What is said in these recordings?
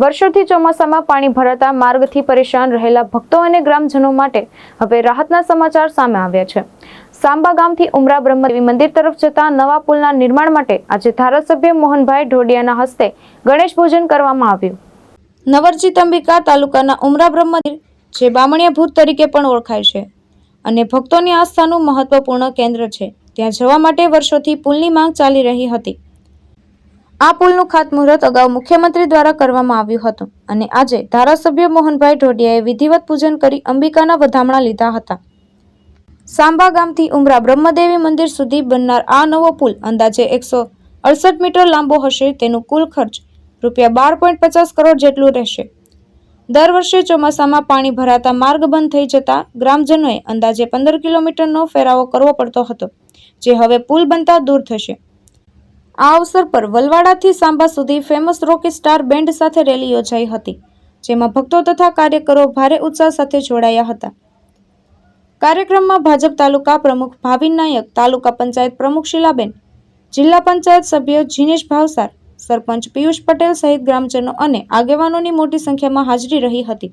વર્ષોથી ચોમાસામાં પાણી ભરાતા માર્ગથી પરેશાન રહેલા ભક્તો અને ગ્રામજનો માટે હવે રાહતના સમાચાર સામે આવ્યા છે। સાંબા ગામથી ઉમરા બ્રહ્મદેવી મંદિર તરફ જતા નવા પુલના નિર્માણ માટે આજે ધારાસભ્ય મોહનભાઈ ઢોડિયાના હસ્તે ગણેશ પૂજન કરવામાં આવ્યું। નવરજીત અંબિકા તાલુકાના ઉમરા બ્રહ્મદેવ જે બામણિયા ભૂત તરીકે પણ ઓળખાય છે અને ભક્તોની આસ્થાનું મહત્વપૂર્ણ કેન્દ્ર છે, ત્યાં જવા માટે વર્ષોથી પુલની માંગ ચાલી રહી હતી। આ પુલનું ખાતમુહૂર્ત અગાઉ મુખ્યમંત્રી દ્વારા કરવામાં આવ્યું હતું અને આજે ધારાસભ્ય મોહનભાઈ ઢોડિયાએ વિધિવત પૂજન કરી અંબિકાના વધામણા લીધા હતા। સાંબા ગામથી ઉમરા બ્રહ્મદેવી મંદિર સુધી બનનાર આ નવો પુલ અંદાજે 168 મીટર લાંબો હશે। તેનું કુલ ખર્ચ ₹12.50 કરોડ જેટલું રહેશે। દર વર્ષે ચોમાસામાં પાણી ભરાતા માર્ગ બંધ થઈ જતા ગ્રામજનોએ અંદાજે 15 કિલોમીટરનો ફેરાવો કરવો પડતો હતો, જે હવે પુલ બનતા દૂર થશે। આ અવસર પર વલવાડાથી સાંબા સુધી ફેમસ રોકી સ્ટાર બેન્ડ સાથે રેલી યોજાઈ હતી, જેમાં ભક્તો તથા કાર્યકરો ભારે ઉત્સાહ સાથે જોડાયા હતા। કાર્યક્રમમાં ભાજપ તાલુકા પ્રમુખ ભાવિન નાયક, તાલુકા પંચાયત પ્રમુખ શીલાબેન, જિલ્લા પંચાયત સભ્ય જીનેશ ભાવસાર, સરપંચ પિયુષ પટેલ સહિત ગ્રામજનો અને આગેવાનોની મોટી સંખ્યામાં હાજરી રહી હતી।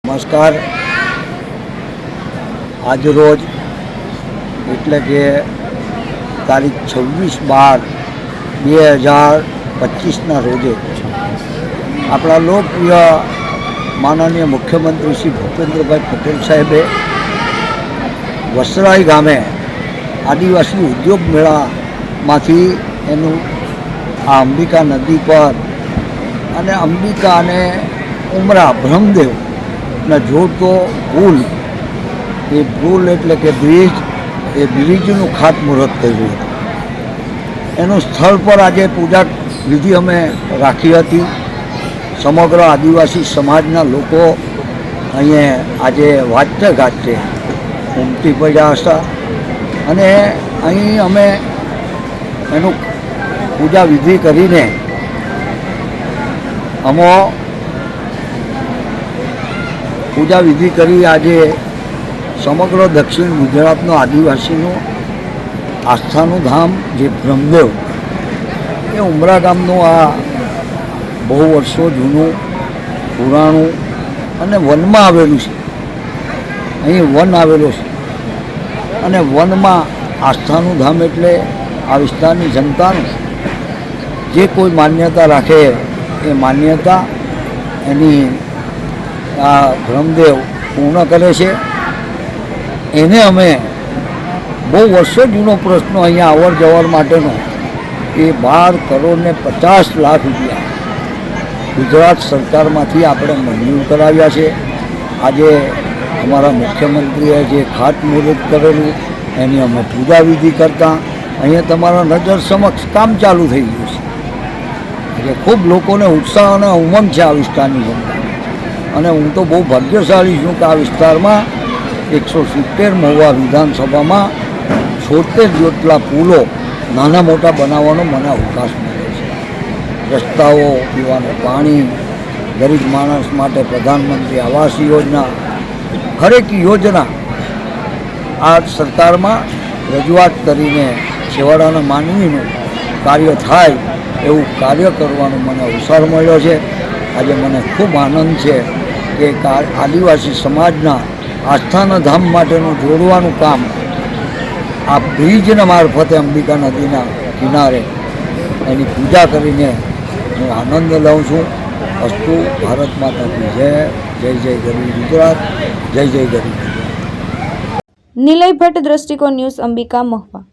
નમસ્કાર। આજરોજ એટલે કે તારીખ 26/12/2025ના રોજે આપણા લોકપ્રિય માનનીય મુખ્યમંત્રી શ્રી ભૂપેન્દ્રભાઈ પટેલ સાહેબે વસરાઈ ગામે આદિવાસી ઉદ્યોગ મેળામાંથી એનું આ અંબિકા નદી પર અને અંબિકા અને ઉમરા બ્રહ્મદેવને જોડતો પુલ, એ પુલ એટલે કે બ્રિજ, એ બ્રિજનું ખાતમુહૂર્ત કર્યું હતું। એનું સ્થળ પર આજે પૂજા વિધિ અમે રાખી હતી। સમગ્ર આદિવાસી સમાજના લોકો અહીંયા આજે વાજતે ગાજતે ઉમટી પડ્યા હતા અને અહીં અમે એનું પૂજા વિધિ કરીને પૂજા વિધિ કરી આજે સમગ્ર દક્ષિણ ગુજરાતનો આદિવાસીનું આસ્થાનું ધામ જે બ્રહ્મદેવ, એ ઉમરા ગામનું આ બહુ વર્ષો જૂનું પુરાણું અને વનમાં આવેલું છે। અહીં વન આવેલો છે અને વનમાં આસ્થાનું ધામ એટલે આ વિસ્તારની જનતાનું જે કોઈ માન્યતા રાખે એ માન્યતા એની આ બ્રહ્મદેવ પૂર્ણ કરે છે। એને અમે બહુ વર્ષો જૂનો પ્રશ્ન અહીંયા અવર જવર માટેનો એ 12 કરોડ ને 50 લાખ રૂપિયા ગુજરાત સરકારમાંથી આપણે મંજૂર કરાવ્યા છે। આજે અમારા મુખ્યમંત્રીએ જે ખાતમુહૂર્ત કરેલું એની અમે પૂજા વિધિ કરતાં અહીંયા તમારા નજર સમક્ષ કામ ચાલુ થઈ ગયું છે। એટલે ખૂબ લોકોને ઉત્સાહ અને ઉમંગ છે આ વિસ્તારની જનતા, અને હું તો બહુ ભાગ્યશાળી છું કે આ વિસ્તારમાં 170 મહુવા વિધાનસભામાં 76 જેટલા પુલો નાના મોટા બનાવવાનો મને અવકાશ મળ્યો છે। રસ્તાઓ, પીવાનું પાણી, ગરીબ માણસ માટે પ્રધાનમંત્રી આવાસ યોજના, હરેક યોજના આ સરકારમાં રજૂઆત કરીને છેવાડાના માનવીનું કાર્ય થાય એવું કાર્ય કરવાનો મને અવસર મળ્યો છે। આજે મને ખૂબ આનંદ છે કે આદિવાસી સમાજના આસ્થાના ધામ માટેનું જોડવાનું કામ આ બ્રિજના મારફતે અંબિકા નદીના કિનારે એની પૂજા કરીને હું આનંદ લઉં છું। અસ્તુ ભારત માતા કી જય, જય જય ગરીબ ગુજરાત, જય જય ગરીબ ગુજરાત। નિલય ભટ્ટ, દ્રષ્ટિકોણ ન્યૂઝ, અંબિકા, મહુવા।